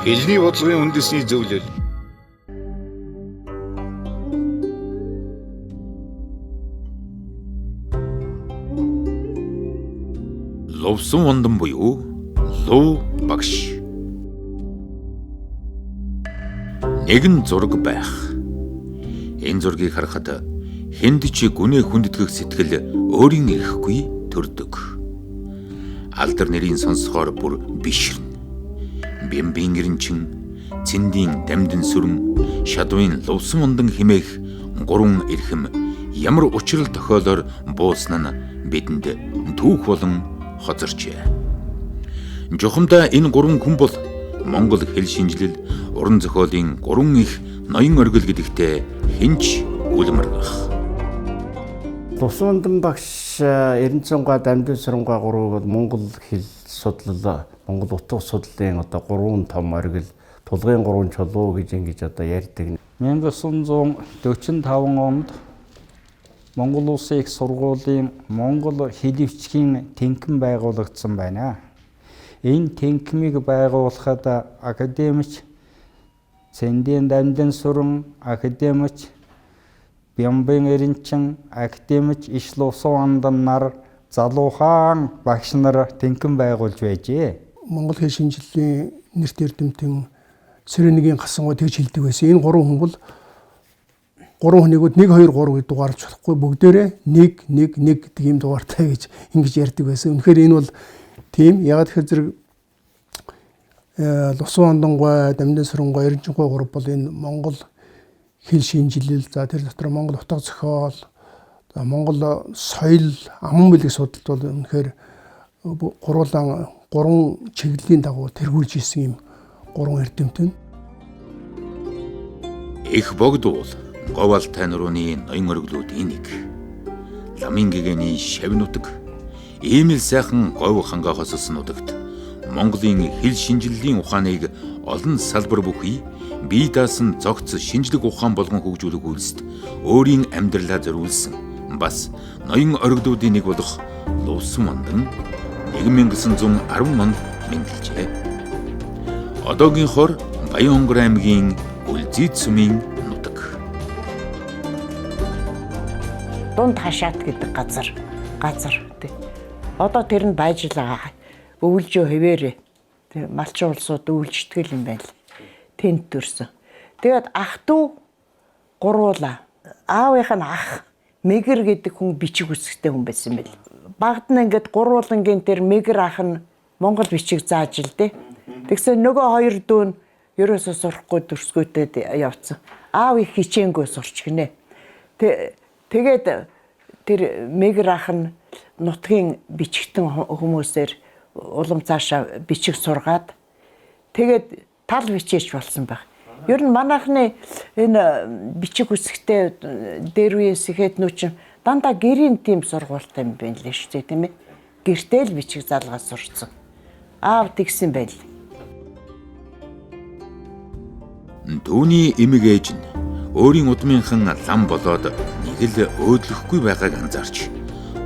Хэлний бодлогын үндэсний зөвлөл. Лувсан ундан буюу луу багш. Нэгэн зураг байх. Энэ зургийг харахад хэнд ч гүнээ хүндэтгэх сэтгэл өөрийн ирэхгүй төрдөг. Алдар нэрийн сонсохоор бүр бишрэн. Бямбийн гэрэнчин, цэндийн дамдын сүрэн, шадвын лувсан ундан химээх гурван эрхэм ямар учрал тохиолоор буусан нь бидэнд түүх болон хоцорчээ. Жухамдаа энэ гурван хүн бол Монгол хэл шинжлэл, уран зохиолын гурван их ноён оргил гэдэгтээ хинч үлмэргэх. Лувсан ундан багш Эрдэнэцэнгой дамдын сүрэнгүй гурав бол Монгол хэл судлал, Монгол утга судлалын гурван том оргил, тулгын гурван чулуу гэж ингэж ярьдаг. 1945 онд Монгол Улсын их сургуулийн Монгол хэл хвчгийн тэнхим байгуулагдсан байна. Энэ тэнхимийг байгуулахад академич Цэндийн дамдын сүрэн, академич Бямбын эренчин, академич Иш Лувсан ундан нар, залуухан багш нар тэнхим байгуулж байжээ. Монгол хэл шинжлэлийн нэрт эрдэмтэн Цэрэнгийн Гасангой тэгж хэлдэг байсан. Энэ гурван хүн бол гурван хүнийгүүд 1 2 3 гэж дугаарч болохгүй, бүгдээрээ 1 1 1 гэдэг юм дугаартай гэж ингэж ярьдаг байсан. Үнэхээр энэ бол тийм. Ягаад гэхээр зэрэг Лувсан ундангой, дамдын сүрэнгүй, Эрдэнэцэнгой гурав бол энэ Монгол хэл шинжлэл, за тэр дотор Монгол утга зохиол, за Монгол соёл, аман билэг судалт бол үнэхээр гурван чиглэлийн дагуу тэргүүлж исэн юм гурван эрдэмтэн. Их богдуул говалтай нурууны ноён оргилуудын нэг. Ламын гэгэний шав нутаг, ийм л сайхан говь хангаа хоссон нутагт Монголын хэл шинжлэлийн ухааныг олон салбар бүхий бие даасан цогц шинжлэх ухаан болгон хөгжүүлэх үйлсд өөрийн амьдралаа зориулсан бас ноён оргилуудын нэг болох Лувсан ундан 1910 онд мэндэлжээ. Одоогийнхоор Баян-Хонгор аймгийн Үлзийд сумын нутаг. Дунд хашаат гэдэг газар. Одоо тэр нь байжлаа. Өвлжөө хэвээрээ. Тэг малчин улсууд өвлжтгэл юм байна л. Тэнд төрсөн. Тэгээд ах トゥ гуруула. Аавынх нь ах Мэгэр гэдэг хүн бичиг үсгтэй хүн байсан юм байл. Багд нь ингээд гуруулангийн тэр Мэгэр ах нь Монгол бичиг зааж л дээ. Тэгсэн нөгөө хоёр дүү нь ерөөсөө сурахгүй төрсгөөтэй явцсан. Аав их хичээнгөө сурч гинэ. Тэгээд тэр Мэгэр ах нь нутгийн бичигтэн хүмүүсээр улам цаашаа бичиг сургаад тэгээд тал бичээч болсон баг. Ер нь манайхны энэ бичиг үсгтэй дээр үеэс ихэд нүчин дандаа гэрийн тим сургуультай юм байна лээ шүү дээ, тийм ээ. Гэртээ л бичиг залгаа сурцсан. Аав тэгсэн байл. Түүний эмэг ээж нь өөрийн удмынхан лам болоод нэг л өөдлөхгүй байгааг анзаарч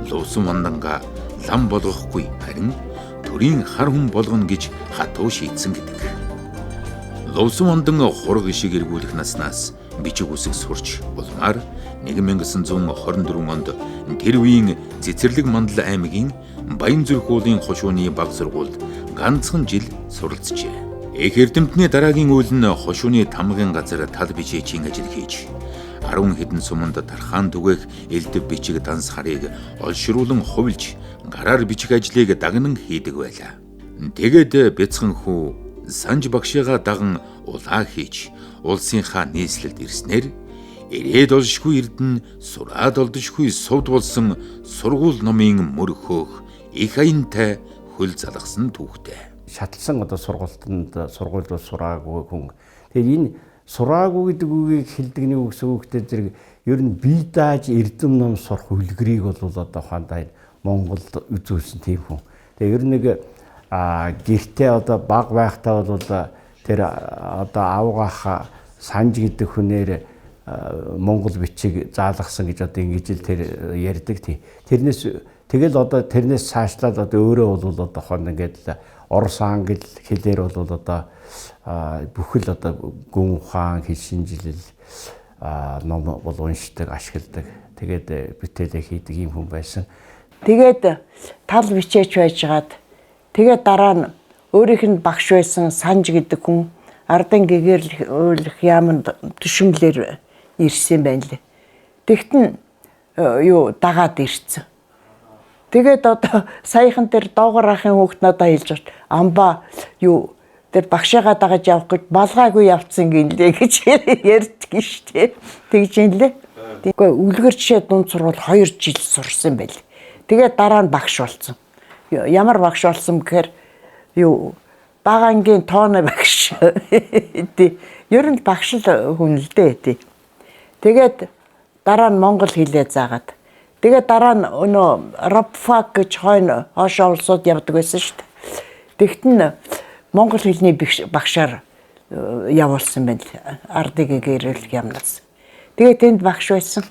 Лувсан ундангаа лам болгохгүй харин төрийн хар хүн болгоно гэж хатуу шийдсэн гэдэг. Лувсан ундан хураг ишиг эргүүлэх наснаас бичиг үсэг сурч улмаар 1924 онд тэр үеийн Цэцэрлэг Мандал аймгийн Баянзүрх уулын хошууны баг сургуульд ганцхан жил суралцжээ. Их эрдэмтний дараагийн үйл нь хошууны тамгын газар тал бичээчийн ажил хийж 10 хэдэн суманд тархаан түгээх элдв бичиг данс харыг олшруулан хувилж гараар бичиг ажлыг дагнан хийдэг байлаа. Тэгээд бяцхан хүү Санж багшигаа даган улаа хийж улсынхаа нийслэлд ирснээр ирээд олшгүй эрдэн сураад олдошгүй сувд болсон сургууль номын мөрөхөөх их аянтай хөл залгасан түүхтэй. Шатлсан сургуульд сураагүй хүн. Тэгээд энэ сураагүй гэдэг үгийг хэлдэгний үгсөөгтэй зэрэг ер нь бие дааж эрдэм ном сурах үлгэрийг бол ухаандаа Монголд үзүүлсэн тийм хүн. Тэгээд ер нь нэг гэртээ баг байхтаа бол тэр аавгаах Санж гэдэг хүнээр Монгол бичиг заалгасан гэж ингэж л тэр ярьдаг тийм. Тэрнээс тэгэл тэрнээс цаашлаад өөрөө бол хонь ингээд орос англи хэлээр бол одоо бүхэл одоо гүн ухаан хэл шинжилэл ном бол уншдаг, ашигладаг. Тэгээд бүтээлээ хийдэг юм хүн байсан. Тэгээд тал бичээч байжгаад тэгээд дараа нь өөрийнх нь багш байсан Санж гэдэг хүн ардын гэгэрlэх яамд төшмөлөр ирсэн байна лээ. Тэгтэн дагаад ирсэн. Тэгээд одоо саяхан тэр доогор ахын хүүхд надад хэлж байна. Амба тэр багшаагаа дагаж явах гэж балгаагүй явцсан гинлээ гэж ярьдаг штеп. Тэгж юм лээ. Тэгэхгүй үлгэр жишээ дунд сурвал 2 жил сурсан байл. Тэгээд дараа нь багш болсон. Ямар багш болсон гэхээр багангийн тооны багш. Ер нь багш л хүн л дээ. Тэгээд дараа нь монгол хэлээ заагаад. Тэгээд дараа нь рабфак гэж хоошоо улсууд явдаг байсан шүү дээ. Тэгтэн монгол хэлний багшаар явуулсан байна. Ардыг гэрэл ямнаас. Тэгээд тэнд багш байсан.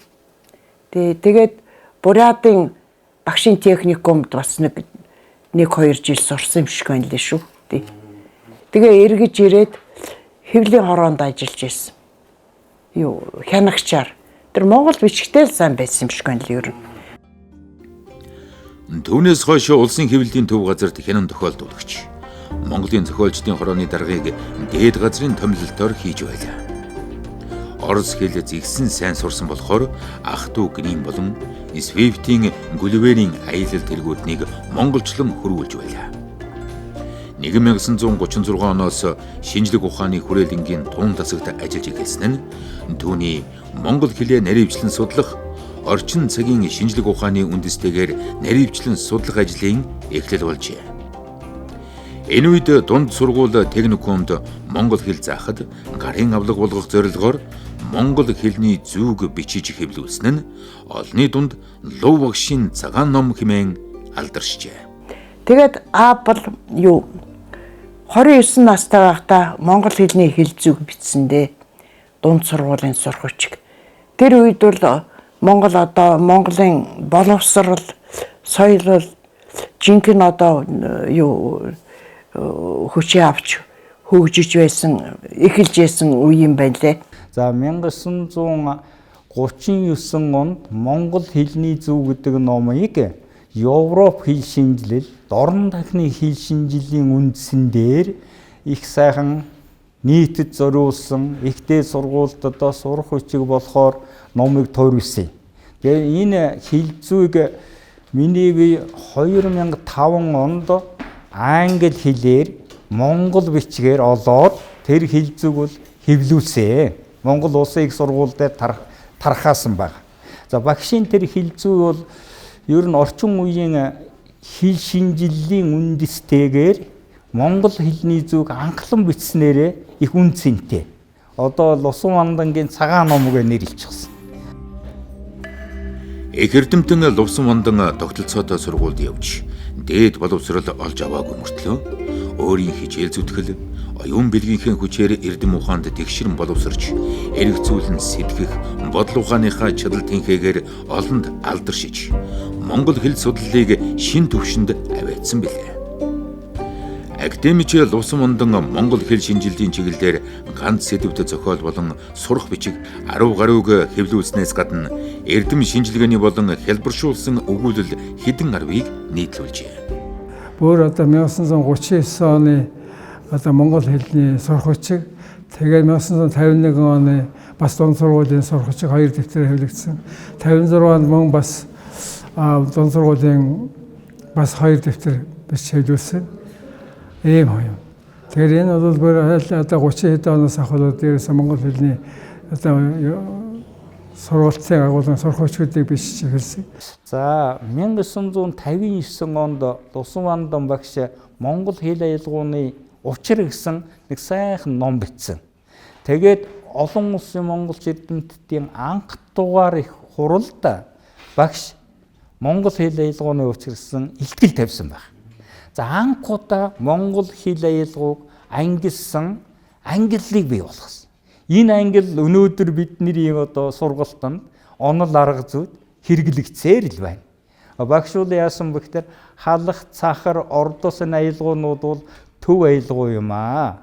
Тэгээд Бурятын багшийн техникумд бас нэг 2 жил сурсан юм шиг байна лээ шүү. Тэгээ эргэж ирээд хэвлийн хороонд ажиллаж байсан. Хянагчаар. Тэр монгол бичгтэй л сайн байсан юм шиг байна л ер нь. Түүнээс хойш улсын хэвлэлийн төв газарт хянан тохиолдуулагч. Монголын зохиолчдын хорооны даргаыг дээд газрын томилолтоор хийж байлаа. Орос хэл зэгсэн сайн сурсан болохоор ах トゥ Грин болон Свифтийн Гулливерийн аялал тэргүүднийг монголчлон хөрвүүлж байлаа. 1936 оноос шинжлэх ухааны хүрээлэнгийн тун тасагт ажиллаж эхэлсэн нь түүний монгол хэлээ наривчлан судлах, орчин цагийн шинжлэх ухааны үндэстэйгээр наривчлан судлах ажлын эхлэл болжээ. Энэ үед дунд сургууль техникумд монгол хэл заахад гарын авлага болгох зорилгоор монгол хэлний зүг бичиж хэвлүүлсэн нь олны дунд луу багшийн цагаан ном хэмээн алдаршжээ. Тэгээд бол 29 настай байхдаа монгол хэлний хэл зүг бичсэндээ дунд сургуулийн сургуучиг. Тэр үед бол Монголын боловсрол, соёл жинхэнэ хүчээ авч хөгжиж байсан, эхэлж байсан үе юм байна лээ. За 1939 онд Монгол хэлний зөв гэдэг номыг Европ хэл шинжилэл, дорн дахны хэл шинжиллийн үндсэн дээр их сайхан нийтэд зориулсан ихтэй сургуультад сурах хүчиг болохоор номыг тойруулсан. Тэгээ энэ хэл зүйг миний 2005 онд англи хэлээр монгол бичгээр олоод тэр хэл зүйг бол хэвлүүлсэн. Монгол улсын их сургууль дээр тархаасан баг. За багшийн тэр хэл зүй бол ер нь орчин үеийн хэл шинжиллийн үндэстэйгээр монгол хэлний зүг анхлан бичснээрээ их үн цэнтэй. Одоо Лусан Вандангийн цагаан номыг нэрлэлчихсэн. Их эрдэмтэн Лувсан Вандан тогтолцоотой сургуульд явж дээд боловсрол олж аваагүй мөртлөө өөрийн хичээл зүтгэл, оюун бэлгийнхээ хүчээр эрдэм ухаанд тэгшрэн боловсрч, эрх зүйлэн сэтгэх, бодол ухааныхаа чадал тэнхээгээр олонд алдаршиж, монгол хэл судлалыг шин түвшинд аваадсан билээ. Академич Лувсан Вандан монгол хэл шинжиллийн чиглэлээр ганц сэдвт зохиол болон сурах бичиг 10 гаруйг хэвлүүлснээс гадна эрдэм шинжилгээний болон хэлбэршүүлсэн өгүүлэл хэдэн 10-ыг нийтлүүлжээ. Бүр одоо 1939 оны монгол хэлний сурах бичиг, тэгээд 1951 оны бас дунд сургуулийн сурах бичиг 2 дэвтэр хэвлэгдсэн. 56 онд мөн бас дунд сургуулийн бас 2 дэвтэр бичиж хэвлүүлсэн. Ийм юм. Тэгэхээр энэ бол бүр одоо 30 хэд оноос ахвал дээрээс монгол хэлний сургуулийн агуулгын сурах бичгүүдийг бичиж эхэлсэн. За 1959 онд Лувсан Вандан багш монгол хэл аялгауны учир гэсэн нэг сайхан ном бичсэн. Тэгээд олон улсын монголч эрдэмтдийн анх дугаар их хуралд багш монгол хэл аялгауны учир гэсэн илтгэл тавьсан байна. За анх удаа монгол хэл аялгауг ангилсан ангиллыг бий болгосон. Энэ ангил өнөөдөр бидний сургалтанд онол арга зүйд хэрэглэгдсээр л байна. Багшууд яасан бэ гэхээр халах, цахар, ордосын аялгуунууд бол төв аялгуу юм аа.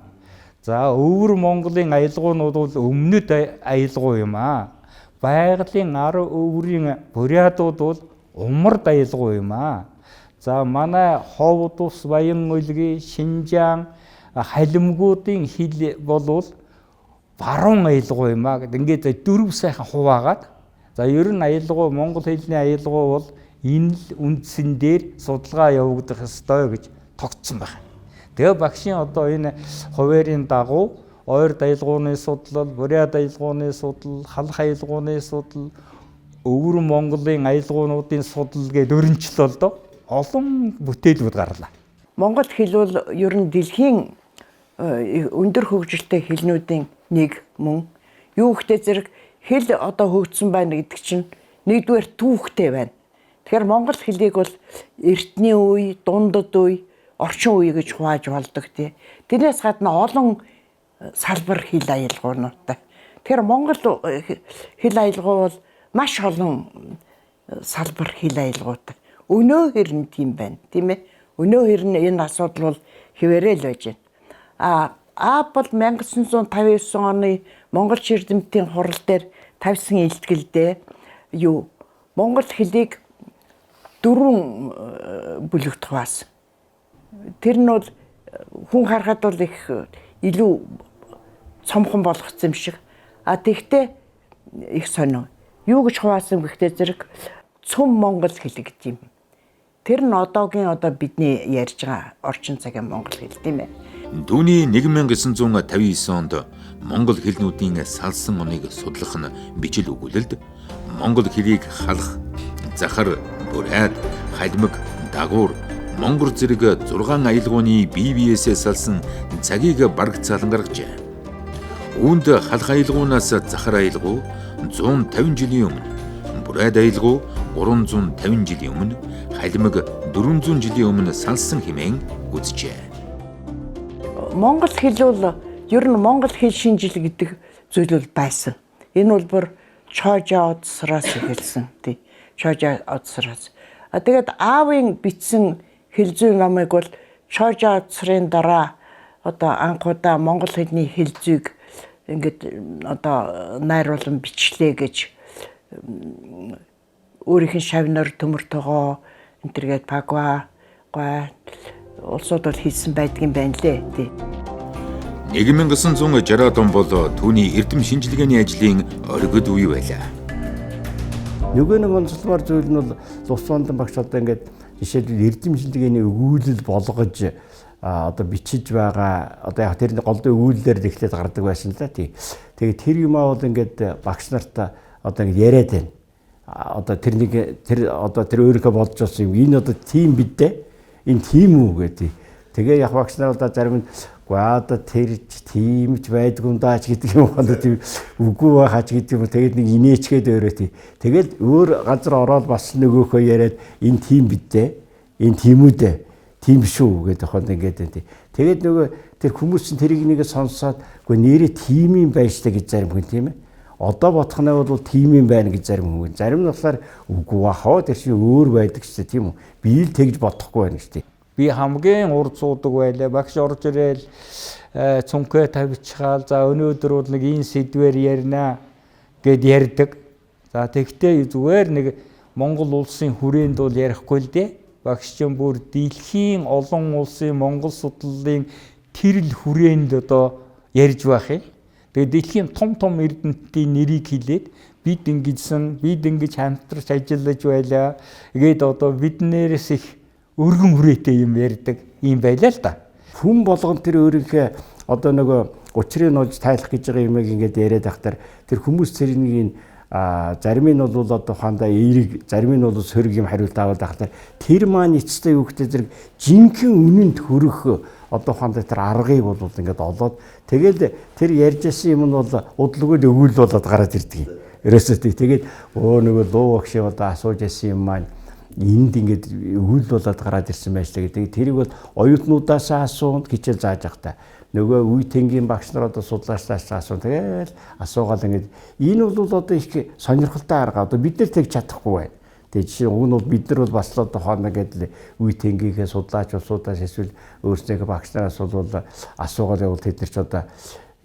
За өвөр Монголын аялгуунууд бол өмнөд аялгуу юм аа. Байгалийн 10 өврийн бурятууд бол умард аялгуу юм аа. За манай Ховд ус, Баян улгийн, Шинжаан халимгуудын хил болвол баруун аялгуу юм аа. Ингээд дөрөв сайхан хуваагаад. За ер нь аялгуу, монгол хэлний аялгуу бол энэ л үндсэн дээр судалгаа явагдах ёстой гэж тогтсон байна. Тэгээ багшийн одоо энэ хуваарийн дагуу ойр аялгууны судлал, бурят аялгууны судлал, халах аялгууны судлал, өвөр Монголын аялгуунуудын судлал гэдэг өрнчлөлдөө олон бүтээлүүд гарлаа. Монгол хэл бол ер нь дэлхийн өндөр хөгжилтэй хэлнүүдийн нэг мөн. Юу ихтэй зэрэг хэл одоо хөгжсөн байна гэдэг чинь нэгдүгээр түүхтэй байна. Тэгэхээр монгол хэлийг бол эртний үе, дундад үе, орчин үе гэж хувааж болдог тий. Тэрнээс гадна олон салбар хэл аялгуунуудтай. Тэгэхээр монгол хэл аялгуу бол маш олон салбар хэл аялгуутай. Өнөө хэр нь тийм байна, тийм ээ. Өнөө хэр нь энэ асуудал бол хэвээрээ л байж байна. Бол 1959 оны Монгол Ширдэмтийн хурал дээр тавьсан илтгэлдээ монгол хэлийг 4 бүлэгт хуваасан. Тэр нь бол хүн харахад бол их илүү цомхон болгоцсон юм шиг. Тэгтээ их сонио. Юу гэж хуваасан гэхдээ зэрэг цөм монгол хэл гэдэг юм. Тэр нь одоогийн бидний ярьж байгаа орчин цагийн монгол хэл тийм ээ. Түүний 1959 онд монгол хэлнүүдийн салсан оныг судлах нь бичил өгүүлэлд монгол хэлийг халах, захар, бурайд, халимаг, дагуур, монгор зэрэг 6 аялгууны бие биесээ салсан цагийг бараг цалан гаргажээ. Үүнд халах аялгуунаас захар аялгуу 150 жилийн өмнө, бурайд аялгуу 350 жилийн өмнө, халимаг 400 жилийн өмнө салсан хэмээн үзжээ. Монгол хэл бол ер нь монгол хэл шинжил гэдэг зүйл бол байсан. Энэ бол бүр Чожа Одсороос эхэлсэн тий. Чожа Одсороос. Тэгээд аавын бичсэн хэл зүй номыг бол Чожа Одсорын дараа анхудаа монгол хэлний хэл зүйг ингээд найруулан бичлээ гэж өөрийнх нь шавнаар төмөр тогоо энтергээд пагва улсууд бол хийсэн байдгийн байна лээ тий. 1960-ад он бол түүний эрдэм шинжилгээний ажлын оргид үе байлаа. Нөгөө нэг онцлогоор зүйл нь бол Лувсвандын багш ингээд жишээлбэл эрдэм шинжилгээний өгүүлэл болгож бичиж байгаа яг тэрний голдын өгүүлэлээр эхлээд гардаг байсан л да тий. Тэгээд тэр юмаа бол ингээд багш нарт ингээд яриад байна. Тэр өөрийнхөө болж болсон юм. Энэ тийм бидээ. Энэ тийм үү гэдэг. Тэгээ яг багш нар зарим нь тэр тиймч байдгүй юм даач гэдэг юм байна. Тийм үгүй байхаач гэдэг юм. Тэгээд нэг инээчгээд өөрөө тий. Тэгээд өөр газар ороод бас нөгөөхөө яриад энэ тийм бидээ. Энэ тийм үү дээ. Тийм шүү гэдэг хоног ингээд тий. Тэгээд нөгөө тэр хүмүүс чинь тэрийг нэг сонсоод нэрээ тийм юм байж та гэж зарим хүн тийм ээ. Одоо бодхоноо бол тийм юм байна гэж зарим хүн. Зарим нь болохоор үгүй бахаа тэр чинь өөр байдаг ч тийм үү. Би л тэгж бодохгүй байна гэж тий. Би хамгийн урд суудаг байлаа. Багш орж ирэл цүнхээ тавьчихаал. За өнөөдөр бол нэг энэ сэдвээр ярина гэд ярьдаг. За тэгтээ зүгээр нэг Монгол улсын хүрээнд бол ярихгүй л дээ. Багш чинь бүр дэлхийн олон улсын Монгол судлалын тэрл хүрээнд ярьж байх юм. Тэгээд дэлхийн том эрдэмтдийн нэрийг хэлээд бид ингэж хамтарч ажиллаж байлаа. Тэгээд биднээс их өргөн хүрээтэй юм ярьдаг юм байлаа л да. Хүн болгон тэр өөрийнхөө нөгөө учрыг олж тайлах гэж байгаа юмыг ингээд яриад байхдаа тэр хүмүүс цэрнийг зарим нь бол ухаандаа эерэг, зарим нь бол сөрөг юм хариулт аваад байхдаа тэр маань эцэстээ юу гэдэг зэрэг жинхэнэ үнэнд хүрэх ухаандаа тэр аргыг бол ингээд олоод тэгэл тэр ярьж байсан юм нь бол удлгүй л өгүүл болоод гараад ирдэг юм. Ерөөсөө тэгээд нөгөө луу багш асууж байсан юм маань энд ингээд өгүүл болоод гараад ирсэн байж та гэдэг. Тэрийг бол оюутнуудаас асуунд хичээл зааж явах та. Нөгөө үе тэнгийн багш нар судлаачлаас асуун тэгэл асуугаал ингээд энэ бол их сонирхолтой арга. Бид нар тэг чадахгүй байна. Тэгээ жишээ уг нь бол бид нар бол бас л одоо хоолно гэдэг үе тэнгийнхээ судлаач усудаас эсвэл өөрсдийнхөө багш нараас бол асуугаад явал тэд нар ч одоо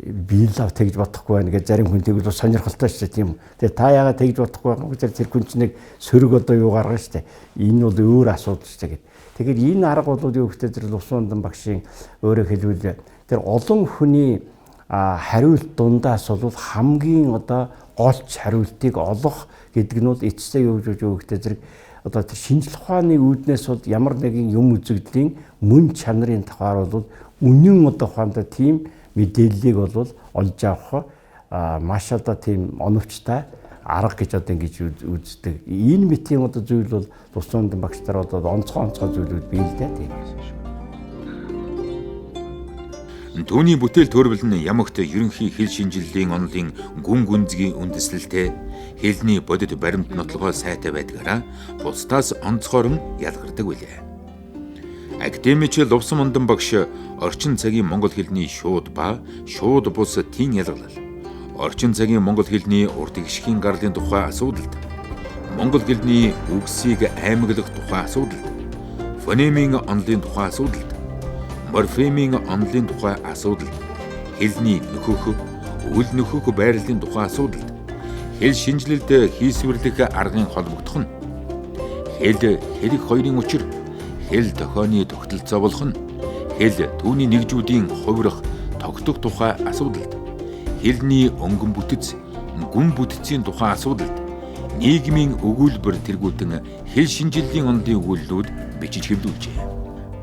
би л тэгж бодохгүй байна гэж зарим хүн тэгвэл сонирхолтой шүү дээ тийм үү. Тэгээ та яагаад тэгж бодохгүй байгаа вэ гэхээр тэр хүн чинь нэг сөрөг одоо юу гаргана шүү дээ. Энэ бол өөр асуудал шүү дээ. Тэгэхээр энэ арга бол юу гэхээр тэр Лувсан Мандан багшийн өөрөөр хэлбэл тэр олон хүний хариулт дундаас бол хамгийн одоо голч хариултыг олох гэдэг нь бол эцсээ юу гэхээр зэрэг одоо тэр шинжлэх ухааны үүднээс бол ямар нэгэн юм үзэгдлийн мөн чанарын тухайар бол үнэн одоо ухаандаа тийм мэдээллийг бол олж авах маш одоо тийм оновчтой арга гэж одоо ингэж үздэг. Энэ мэтийн одоо зүйл бол Лувсан Мандан багш нар одоо онцгой зүйлүүд бий л дээ тийм. Түүний бүтээл төрөвл нь ямагт ерөнхий хэл шинжиллийн онолын гүн гүнзгий үндэслэлтэй хэлний бодит баримт нотлогоо сайтай байдгаараа бусдаас онцгойрон ялгардаг билээ. Академич Лувсан Мандан багш орчин цагийн монгол хэлний шууд ба шууд бус тийн ялгалал, орчин цагийн монгол хэлний урт гიშгийн гарлын тухай асуудалд, монгол хэлний үгсийг аймаглах тухай асуудалд, фонемийн онолын тухай асуудалд, морфемийн онолын тухай асуудалд, хэлний нөхөх, үл нөхөх байрлалын тухай асуудалд, хэл шинжилэлд хийсвэрлэх аргын холбогдох нь, хэл хэрэг хоёрын учир, хэл тохионы тогтолцоо болох нь, хэл түүний нэгжүүдийн хувирах, тогтох тухай асуудалд, хэлний өнгөн бүтэц, гүн бүтэцийн тухай асуудалд, нийгмийн өгүүлбэр тэргүүтэн хэл шинжиллийн онолын өгүүллүүд бичиж хэвлүүлжээ.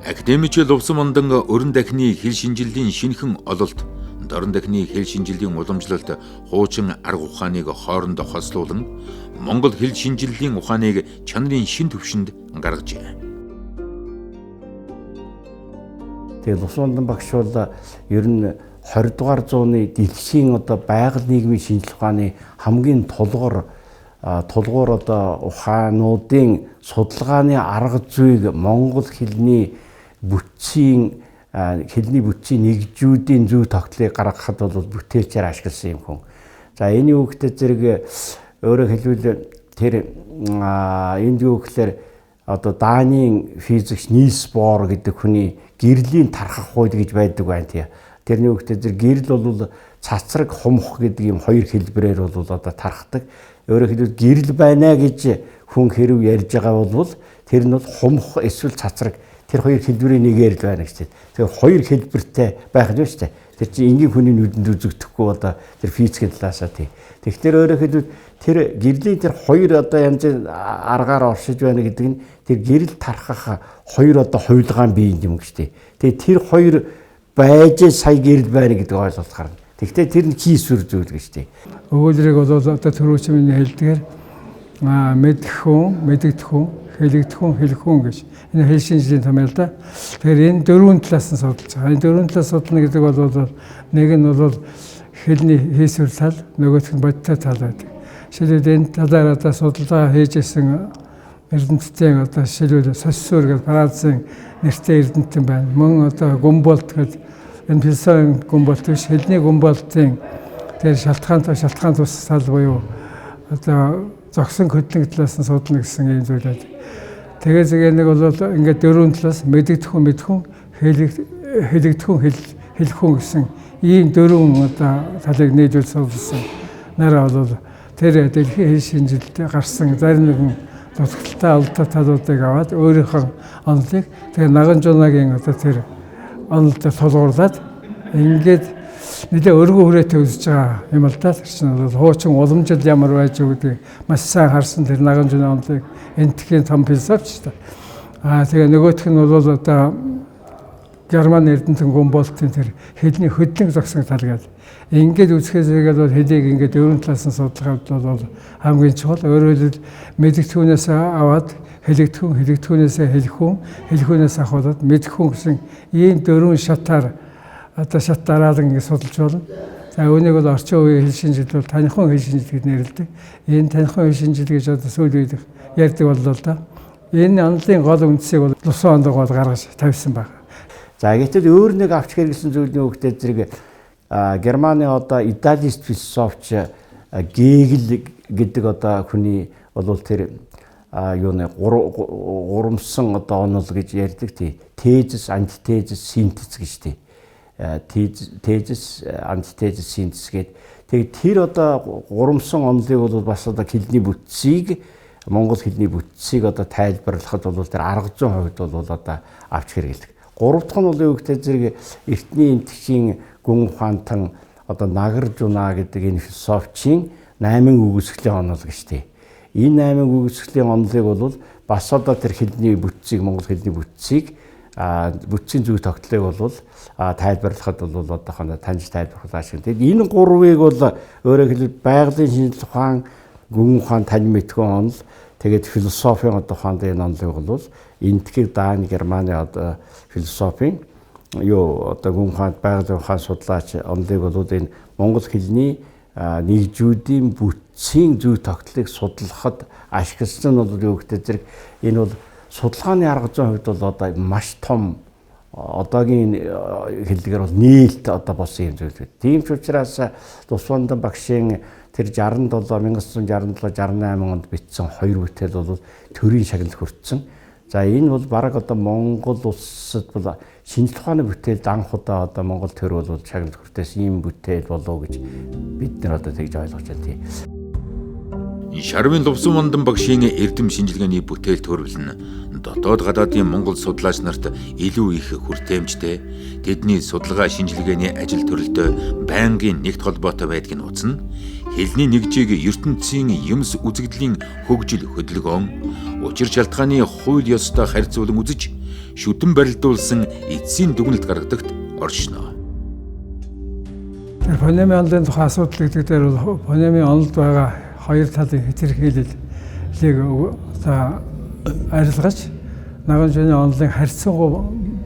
Академич Лувсан Мандан өрн дахны хэл шинжиллийн шинэхэн ололт, дорн дахны хэл шинжиллийн уламжлалт хуучин арга ухааныг хоорондоо хослуулан монгол хэл шинжиллийн ухааныг чанарын шин түвшинд гаргажээ. Тэгээ Лувсан Мандан багш бол ер нь 20 дугаар зууны дэлхийн одоо байгаль нийгмийн шинжилгээ ухааны хамгийн тулгуур одоо ухаануудын судалгааны арга зүйг монгол хэлний бүтцийн нэгжүүдийн зөв тогтолцоог гаргахад бол бүтээлчээр ашигласан юм хүн. За энэ юу гэхээр зэрэг өөрөөр хэлбэл тэр энд юу гэхээр одоо Данийн физикч Нильс Бор гэдэг хүний гэрлийн тархах хууль гэж байдаг байна тий. Тэрний үг дээр гэрэл бол цацраг хумх гэдэг юм хоёр хэлбэрээр бол одоо тархдаг. Өөрөөр хэлбэл гэрэл байна гэж хүн хэрв ярьж байгаа бол тэр нь бол хумх эсвэл цацраг тэр хоёр хэлбэрийн нэгээр л байна гэж. Тэгэхээр хоёр хэлбэртэй байх нь шүү дээ. Тэр чинь энгийн хүний нүдэнд үзэгдэхгүй одоо тэр физикийн талаасаа тий. Тэгэхээр өөрөөр хэлбэл тэр гэрлийн тэр хоёр одоо янзын аргаар оршиж байна гэдэг нь тэр гэрэл тархах хоёр одоо хувилгаан бий юм гэж тий. Тэгээ тэр хоёр байж сая гэрэл байна гэдэг ойлголт гарна. Тэгвэл тэр нь хийсвэр зүйл гэж тий. Өгүүлбэрийг бол одоо төрөөчмийн хэлдгээр мэдэх хүн, мэдэгдэх хүн, хэлэгдэх хүн, хэлэх хүн гэж энэ хэл шинжилгээний том л да. Тэгэхээр энэ дөрвөн талаас нь судалж байгаа. Энэ дөрвөн талаас судална гэдэг бол нэг нь бол хэлний хийсвэр тал, нөгөөх нь бодиттой тал байдаг. Жишээлбэл энэ талаар одоо судалгаа хийжсэн эрдэмтдийн одоо жишээлбэл Соссуур гэдэг Францын нэртэй эрдэмтэн байна. Мөн одоо Гумболт гэдэг энэ философийн Гумболт биш хэлний Гумболтын тэр шалтгаан тус тал буюу одоо зогсон хөдлөнг талаас нь судална гэсэн юм зүйл байдаг. Тэгээд нэг бол ингээд дөрвөн талаас мэдэгдэх хүн, мэдэх хүн, хэлэгдэх хүн, хэлэх хүн гэсэн ийм дөрвөн одоо талыг нээжүүл судалсан. Нараа бол тэр дэлхийн хэл шинжилэлд гарсан зарим нэгэн дутагдaltaй олдтой талуудыг аваад өөрийнхөө онолыг тэгээд Наган Жунагийн одоо тэр онолд тулгуурлаад ингээд нэлээ өргөн хүрээтэй үзэж байгаа юм л да. Тэр чинь бол хуучин уламжил ямар байж өгдөг маш сайн харсан тэр Наган Жуны онолыг энтхийн том философч та. Тэгээ нөгөөх нь бол одоо Герман эрдэмтэн Гумболтын тэр хэлний хөдлөнг зогсон тал гэдэг. Ингээд үзэхээс бол хэлийг ингээд дөрвөн талаас нь судлахад бол хамгийн чухал. Өөрөөр хэлбэл мэдэгдэхүүнээс аваад хэлэгдэхүүнээс хэлэх хүн, ахуулаад мэдэх хүн гэсэн ийм дөрвөн шатаар одоо шат дараалан ингээд судалж болно. За үүнийг бол орчин үеийн хэл шинжилгээ бол танихан хэл шинжилгээ гэж нэрлэдэг. Энэ танихан хэл шинжилгээ гэж одоо сүүлийн үед ярьдаг боллоо л да. Энэ онолын гол үндсийг бол Лувсан Мандан бол гаргаж тавьсан байна. За гэтэл өөр нэг авч хэрэгсэн зүйлний үгтэй зэрэг Германы одоо идеалист философч Гегель гэдэг одоо хүний бол тэр юуны гурамсан одоо онол гэж ярьдаг тий. Тезис, антитезис, синтез гэж тий. Тезис, антитезис, синтез гэдэг. Тэгээд тэр одоо гурамсан онолыг бол бас одоо хэлний бүтцийг Монгол хэлний бүтцийг одоо тайлбарлахад бол тэр арга зүйн хувьд бол одоо авч хэрэгэлдэг. Гурав дахь нь бол юу гэхээр зэрэг эртний эмтгчийн гүн ухаантан одоо Нагаржуна гэдэг энэ философчийн 8 үгсглийн онол гэж тий. Энэ 8 үгсглийн онолыг бол бас одоо тэр хэлний бүтцийг Монгол хэлний бүтцийг бүтцийн зүй тогтлыг бол тайлбарлахад бол одоохондоо таньж тайлбарлах ашиг. Тэгээд энэ гурвыг бол өөрөөр хэлбэл байгалийн шинжлэх ухаан, гүн ухаан, тань мэдхүйн онол, тэгээд философийн одоохондоо энэ онолыг бол Энтхэг, Даани, Германы одоо философийн одоо гүн ухаан, байгалийн ухаан судлаач онолыг бол энэ Монгол хэлний нэгжүүдийн бүтцийн зүй тогтлыг судлахад ашигласан нь бол юу гэдэг зэрэг энэ бол судалгааны арга зүйн хувьд бол одоо маш том одоогийн хэллэгээр бол нээлт одоо болсон юм зүйл үү. Тийм ч учраас Тусвандан багшийн тэр 1967 68 онд бичсэн 2 бүтээл бол төрийн шагналд хүртсэн. За энэ бол бараг одоо Монгол улсад бол шинжлэх ухааны бүтээлд анх удаа одоо Монгол төр бол шагналд хүртээс ийм бүтээл болов гэж бид нар одоо тэгж ойлгож байна тий. Шарвын Лувсанбандан багшийн эрдэм шинжилгээний бүтээл төрөл нь дотоод гадаадын Монгол судлаач нарт илүү их хүртээмжтэй, тэдний судалгаа шинжилгээний ажил төрөлтөй байнгын нэгт холбоотой байдгийг нууцна. Хэлний нэгжийг ертөнцийн юмс үзэгдлийн хөгжил хөдөлгөөн, учир шалтгааны хууль ёстой харьцуулан үзэж, шүтэн барилдуулсан эцсийн дүгнэлт гаргадагт оршино. Тэр фонемийн онолын тухай асуудал гэдэг дээр бол фонемийн онолд байгаа хоёр талын хэтэрхийлэлийг одоо арилгаж Наганжууны онолын харьцангуй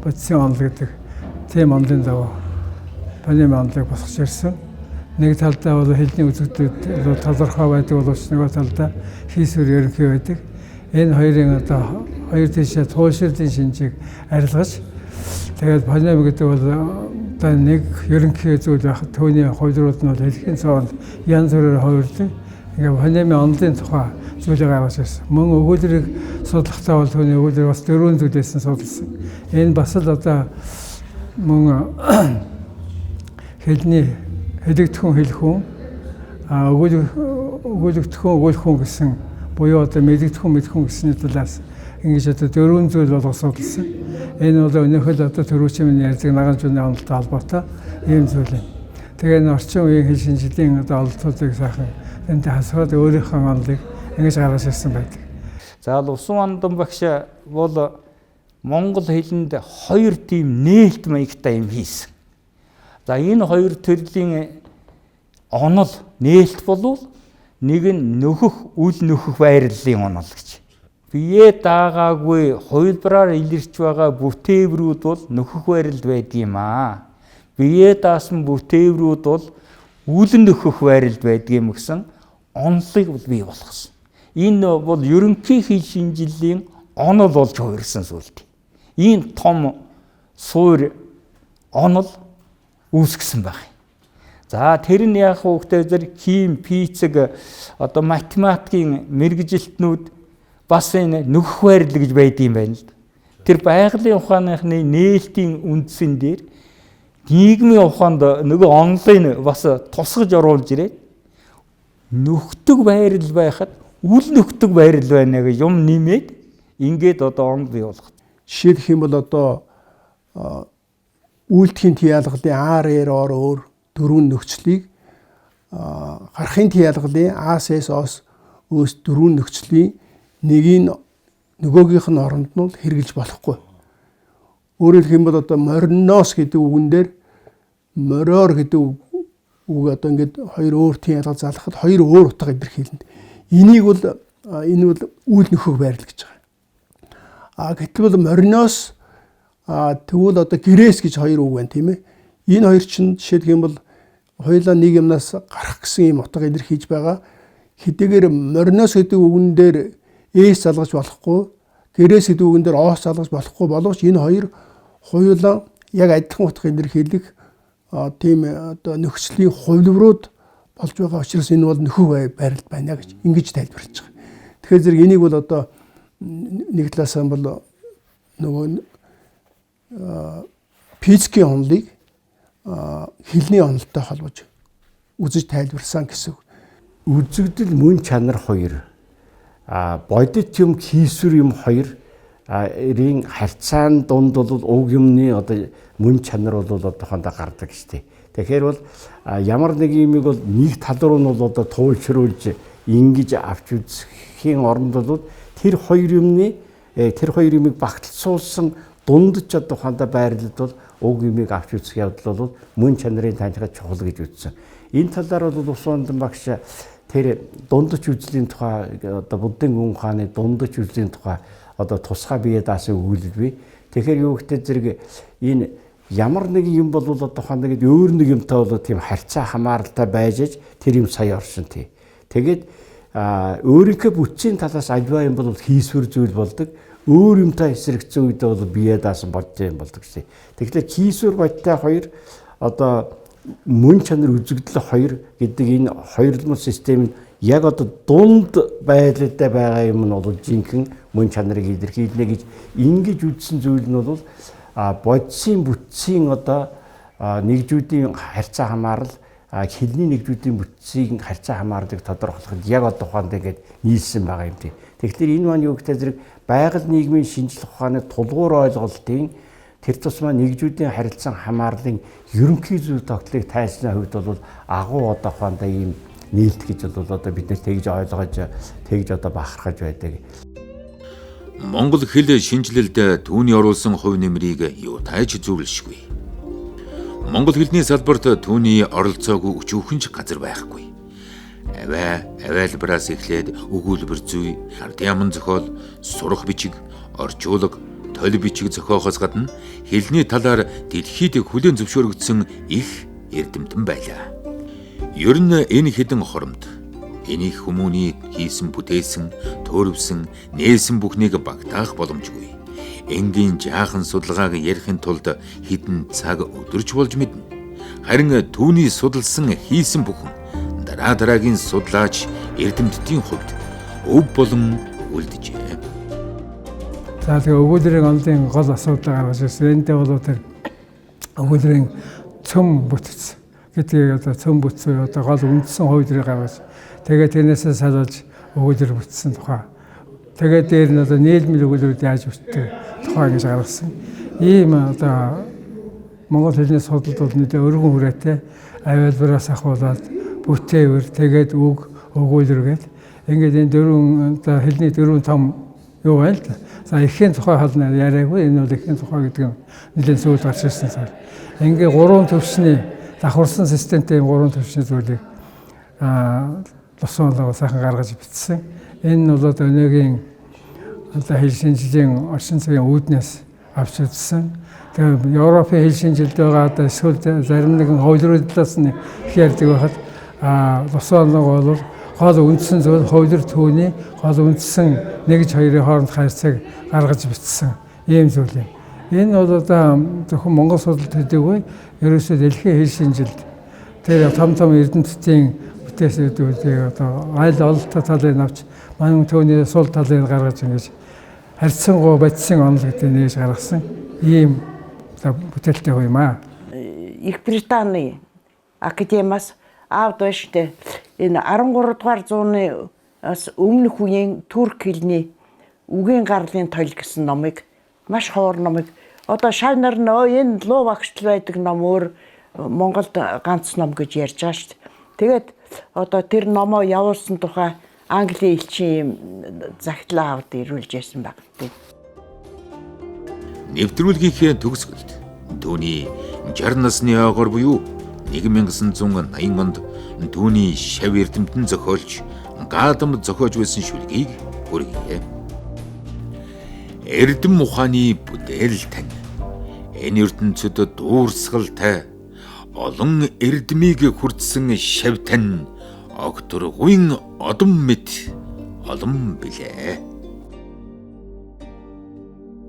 бодисын онол гэдэг тийм онолын дагуу фонемийн онолыг босгож ирсэн. Нэг талдаа бол хэлний үзэгдлүүд тодорхой байдаг боловч нөгөө талдаа хийсвэр ерөнхий байдаг. Энэ хоёрын одоо хоёр тийшээ туушралын шинжийг арилгаж тэгээд фонем гэдэг бол одоо нэг ерөнхий зүйл байх. Төвний хувьдрууд нь бол хэлхийн цаанд янз бүрээр хувирдаг. Ингээ фонемийн онолын тухай зүйлийг гаргаж ирсэн. Мөн өгүүлбэрийг судлахтаа бол түүний өгүүлбэр бас 4 зүйлээсэн судалсан. Энэ бас л одоо мөн хэлний хэлэгдэхүүн хэлэх хүн, өгүүлэгдэхүүн өгүүлэх хүн гэсэн буюу одоо мэдэгдэхүүн мэдэх хүн гэсний талаас ингэж одоо 4 зүйл болгож судалсан. Энэ бол өнөөхөл одоо төрүүчийн ярьдаг Наганжууны онолтой холбоотой ийм зүйл юм. Тэгээ энэ орчин үеийн хэл шинжилгээний одоо олдлуудыг сайхан энэтэй хасгаад өөрийнхөө онолыг ингэж гаргаж ирсэн байдаг. За Лувсанбандан багш бол монгол хэлэнд 2 тийм нээлт маягтай юм хийсэн. За энэ 2 төрлийн онол нээлт болвол нэг нь нөхөх үл нөхөх байрлалын онол гэж. Бие даагаагүй хувилбараар илэрч байгаа бүтээврүүд бол нөхөх байрал байдаг юм аа. Бие даасан бүтээврүүд бол үл нөхөх байрал байдаг юм гэсэн онолыг бол бий болгосон. Энэ бол ерөнхий хэл шинжилгээний онол болж хувирсан зүйлтэй. Ийм том суур онол үүсгэсэн байна. За тэр нь яг хүүхдээр хим, физик, одоо математикийн мэргэжилтнүүд бас энэ нөхөх байрал гэж байдсан байна л да. Тэр байгалийн ухааныхны нээлтийн үндсэн дээр нийгмийн ухаанд нөгөө онлын бас тусгаж оруулж ирээд нөхдөг байрал байхад үл нөхдөг байрал байна гэж юм нэмээд ингээд одоо онл бий болгох. Жишээлх юм бол одоо үйлдэхийн тиалгалын AR-оор өөр 4 нөхцөлийг гарахын тиалгалын AS-ос өөс 4 нөхцөлийн нэгийг нөгөөгийнх нь оронд нь хэрэгжилж болохгүй. Өөрөөр хэлэх юм бол одоо мориноос гэдэг үгэн дээр мориор гэдэг үг одоо ингээд 2 өөр тиалгал залгахад 2 өөр утга илэрхийлнэ. Энийг бол энэ бол үйл нөхөх байрал гэж байгаа. Гэтэл бол мориноос тэгвэл одоо гэрээс гэж 2 үг байна тийм ээ. Энэ хоёр чинь жишээлх юм бол хоёулаа нэг юмнаас гарах гэсэн юм утга илэрхийлж байгаа. Хэдийгээр мориноос гэдэг үгэн дээр эс залгаж болохгүй, гэрээс гэдэг үгэн дээр оос залгаж болохгүй боловч энэ хоёр хоёулаа яг адилхан утга илэрхийлэх тийм одоо нөхцөлийн хувилбарууд болж байгаа учраас энэ бол нөхөх байрал байна гэж ингэж тайлбарлаж байгаа. Тэгэхээр зэрэг энийг бол одоо нэг талаас нь бол нөгөө физикийн онолыг хэлний онолтой холбож үзэж тайлбарсан гэсэн. Үзэгдэл мөн чанар хоёр бодит юм хийсвэр юм хоёр эрийн харьцаан дунд бол уг юмны одоо мөн чанар бол одоохондоо гардаг штеп. Тэгэхээр бол ямар нэг юмыг бол нэг тал руу нь бол одоо туйлшруулж ингэж авч үзэхийн оронд бол тэр хоёр юмыг багталцуулсан дунд ч одоохондоо байрлалд бол уг юмыг авч үзэх явдал бол мөн чанарын таньхад чухал гэж үзсэн. Энэ талаар бол Усуандан багш тэр дундч үзлийн тухай одоо буддын гүн ухааны дундч үзлийн тухай одоо тусгай бие даасан өгүүлэл бий. Тэгэхээр юу гэдэг зэрэг энэ ямар нэг юм бол одоохондоо ингэ өөр нэг юмтай бол тийм харьцаа хамааралтай байж тэр юм сая оршин тий. Тэгээд өөрийнхөө бүтцийн талаас альва юм бол хийсвэр зүйл болдог. Өөр юмтай эсрэгцсэн үедээ бол бие даасан бодож юм болдог шээ. Тэгэхээр хийсвэр бодтой хоёр одоо мөн чанар үзэгдэл хоёр гэдэг энэ хоёрлын систем нь яг одоо дунд байдлаар байгаа юм нь бол жинхэнэ мөн чанарыг илэрхийлнэ гэж ингэж үзсэн зүйл нь бол бодисын бүтцийн одоо нэгжүүдийн харьцаа хамаарал хэлний нэгжүүдийн бүтцийн харьцаа хамаарлыг тодорхойлоход яг одоохондоо ингэж нийлсэн байгаа юм тийм. Тэгэхээр энэ маань юу гэдэг зэрэг байгаль нийгмийн шинжлэх ухааны тулгуур ойлголтын тэр тусмаа нэгжүүдийн харилцан хамаарлын ерөнхий зүйл тогтлыг тайлсны хувьд бол агуу одоохондоо ийм нийлт гэж бол одоо бид нэр тэгж ойлгож тэгж одоо бахархаж байдаг. Монгол хэл шинжилэлд түүний оруулсан хувь нэмрийг юу тааж зөвлөшгүй. Монгол хэлний салбарт түүний оролцоогүй өчүүхэн ч газар байхгүй. Авайлбараас эхлээд өгүүлбэр зүй, ард яман зохиол, сурах бичиг, орчуулга, толь бичиг зохиохоос гадна хэлний талаар дэлхийд хүлээн зөвшөөрөгдсөн их эрдэмтэн байлаа. Ер нь энэ хэдэн хоромд энэ их хүмүүний хийсэн бүтээсэн, төөрөвсөн, нээсэн бүхнийг багтаах боломжгүй. Энгийн жаахан судалгааг ярихын тулд хэдэн цаг өдөрч болж мэднэ. Харин түүний судалсан хийсэн бүхэн дараагийн судлаач эрдэмтдийн хувьд өв болон үлджээ. За тэгээ өгүүлбэрийн онолын гол асуудал гаргаж ирсэн. Эндээ бол тэр өгүүлбэрийн цөм бүтц гэдэг одоо цөм бүтц одоо гол үндсэн хувьдрыг гаргаж тэгээд тэрнээсээ салуулж өгүүлбэр бүтсэн тухай. Тэгээд дээр нь одоо нийлмэл өгүүлбэрүүд яаж бүтдэг тухай гэж гаргасан. Ийм одоо монгол хэлний судалт бол нэгэн өргөн хүрээтэй авайлбараас ахуулаад бүтээвэр тэгээд үг өгүүлбэр гээд ингээд энэ дөрвөн одоо хэлний дөрвөн том юу байл та. За эхийн тухай хална яриаггүй энэ бол эхийн тухай гэдэг нь нэлээд зүйл гарч ирсэн зүйл. Ингээ гурван төвшний давхарсан системтэй гурван төвшний зүйлийг Лусуанлаа сайхан гаргаж бичсэн. Энэ нь бол одоо өнөөгийн одоо хэл шинжилгээний орчин цагийн үүднээс авч үзсэн. Тэгээ Европын хэл шинжилд байгаа одоо эсвэл зарим нэгэн хувилбарлалаас нь их ярьдаг байхад Лусуанлаа бол гол үндсэн зүйл хувилбар түүний гол үндсэн нэгж хоёрын хооронд харьцааг гаргаж бичсэн ийм зүйл юм. Энэ бол одоо зөвхөн монгол судалт хийдэггүй ерөөсөө дэлхийн хэл шинжилд тэр том эрдэмтдийн бүтээсүүдийг одоо айл ололттой талыг авч манай түүний сул талыг гаргаж ингэж харьцангуй бодисын онол гэдэг нээж гаргасан ийм бүтээлтэй хөө юм аа. Их Британий академиас аавд баштай энэ 13 дугаар зууны өмнөх үеийн турк хэлний үгийн гарлын тойл гэсэн номыг маш ховор номыг одоо шавнар нөө энэ луу багштал байдаг ном өөр Монголд ганц ном гэж ярьж байгаа шүү дээ. Тэгээд одоо тэр номоо явуулсан тухай Английн элчин захидлаа аваад ирүүлж яасан баг. Нэвтрүүлгийнхээ төгсгөлд түүний 60 насны ойгоор буюу 1980 онд түүний шав эрдэмтэн зохиолч Гадам зохиож байсан шүлгийг хүргэе. Эрдэм ухааны бүтээл тань. Энэ ертөнцид дуурсгалтай олон эрдмийг хүртсэн шав тань огторгуйн одон мэт олон билээ.